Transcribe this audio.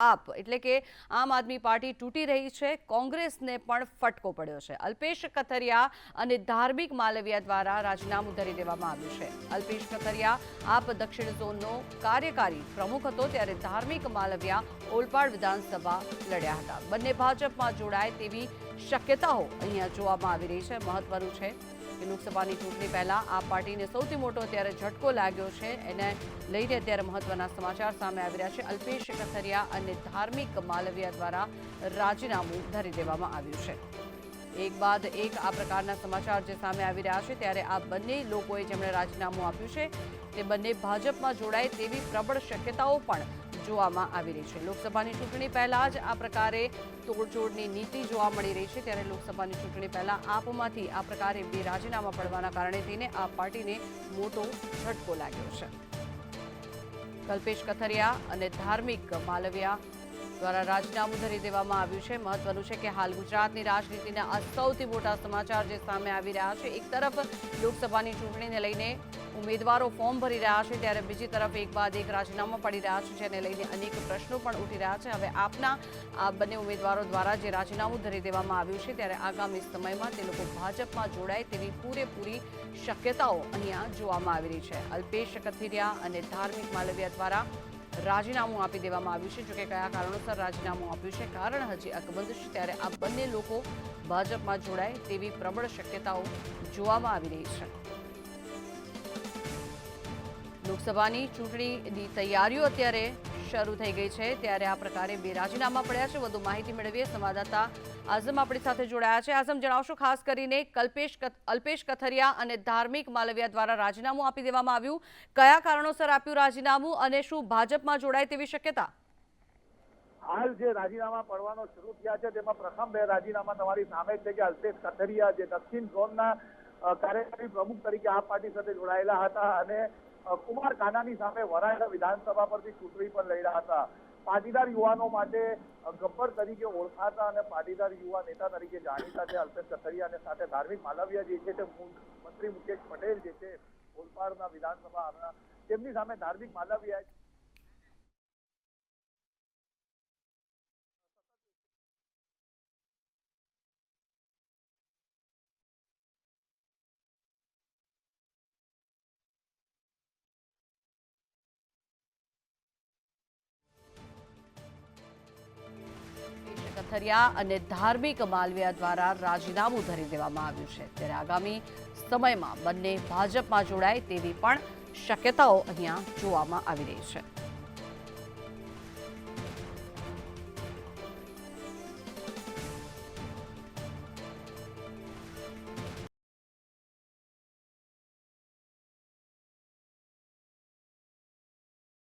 આપ એટલે કે આમ આદમી પાર્ટી તૂટી રહી છે, કોંગ્રેસને પણ ફટકો પડ્યો છે। અલ્પેશ કથરિયા અને ધાર્મિક માલવિયા દ્વારા રાજીનામું ધરી દેવામાં આવ્યું છે। અલ્પેશ કથરિયા આપ દક્ષિણ ઝોનનો કાર્યકારી પ્રમુખ હતો, ત્યારે ધાર્મિક માલવિયા ઓલપાડ વિધાનસભા લડ્યા હતા। બંને ભાજપમાં જોડાય તેવી શક્યતાઓ અહીંયા જોવામાં આવી રહી છે। મહત્વનું છે કે લોકસભાની ચૂંટણી પહેલા આ પાર્ટીને સૌથી મોટો અત્યારે ઝટકો લાગ્યો છે, એને લઈને અત્યારે મહત્વના સમાચાર સામે આવી રહ્યા છે। અલ્પેશ કથરિયા અને ધાર્મિક માલવિયા દ્વારા રાજીનામું ધરી દેવામાં આવ્યું છે। એક બાદ એક આ પ્રકારના સમાચાર જે સામે આવી રહ્યા છે, ત્યારે આ બંને લોકોએ જેમણે રાજીનામું આપ્યું છે તે બંને ભાજપમાં જોડાય તેવી પ્રબળ શક્યતાઓ પણ જોવામાં આવી રહી છે। લોકસભાની ચૂંટણી પહેલા જ આ પ્રકારે તોડજોડની નીતિ જોવા મળી રહી છે, ત્યારે લોકસભાની ચૂંટણી પહેલા આપમાંથી આ પ્રકારે બે રાજીનામા પડવાના કારણે થઈને આ પાર્ટીને મોટો ઝટકો લાગ્યો છે। અલ્પેશ કથરિયા અને ધાર્મિક માલવિયા દ્વારા રાજીનામું ધરી દેવામાં આવ્યું છે। મહત્વનું છે કે હાલ ગુજરાતની રાજનીતિના આ સૌથી મોટા સમાચાર જે સામે આવી રહ્યા છે, એક તરફ લોકસભાની ચૂંટણીને લઈને ઉમેદવારો ફોર્મ ભરી રહ્યા છે, ત્યારે બીજી તરફ એક બાદ એક રાજીનામા પડી રહ્યા છે, જેને લઈને અનેક પ્રશ્નો પણ ઉઠી રહ્યા છે। હવે આપના આ બંને ઉમેદવારો દ્વારા જે રાજીનામું ધરી દેવામાં આવ્યું છે, ત્યારે આગામી સમયમાં તે લોકો ભાજપમાં જોડાય તેવી પૂરેપૂરી શક્યતાઓ અહીંયા જોવામાં આવી રહી છે। અલ્પેશ કથિરિયા અને ધાર્મિક માલવિયા દ્વારા રાજીનામું આપી દેવામાં આવ્યું છે। જોકે કયા કારણોસર રાજીનામું આપ્યું છે, કારણ હજી અકબંધ છે, ત્યારે આ બંને લોકો ભાજપમાં જોડાય તેવી પ્રબળ શક્યતાઓ જોવામાં આવી રહી છે। લોકસભાની ચૂંટણીની તૈયારીઓ અત્યારે શરૂ થઈ ગઈ છે, ત્યારે આ પ્રકારે બે રાજીનામા પડ્યા છે। વધુ માહિતી મેળવીએ, સંવાદદાતા આઝમ આપણી સાથે જોડાયા છે। આઝમ, જણાવશો ખાસ કરીને અલ્પેશ કથરિયા અને ધાર્મિક માલવિયા દ્વારા રાજીનામું આપી દેવામાં આવ્યું, કયા કારણોસર આપ્યું રાજીનામું અને શું ભાજપમાં જોડાય તેવી શક્યતા? હાલ જે રાજીનામા પડવાનો શરૂ થયા છે, તેમાં પ્રથમ બે રાજીનામા તમારી સામે છે કે અલ્પેશ કથરિયા જે દક્ષિણ ઝોનના કાર્યકારી પ્રમુખ તરીકે આ પાર્ટી સાથે જોડાયેલા હતા અને કુમાર કાનાની સામે વરાછા વિધાનસભા પરથી ચૂંટણી પણ લડ્યા હતા। પાટીદાર યુવાનો માટે ગબ્બર તરીકે ઓળખાતા અને પાટીદાર યુવા નેતા તરીકે જાણીતા છે અલ્પેશ કથરિયા, અને સાથે ધાર્મિક માલવિયા જે છે તે મંત્રી મુકેશ પટેલ જે છે ઓલપાડના વિધાનસભા, તેમની સામે ધાર્મિક માલવિયા કથરિયા અને ધાર્મિક માલવિયા દ્વારા રાજીનામું ધરી દેવામાં આવ્યું છે, ત્યારે આગામી સમયમાં બંને ભાજપમાં જોડાય તેવી પણ શક્યતાઓ અહીંયા જોવામાં આવી રહી છે।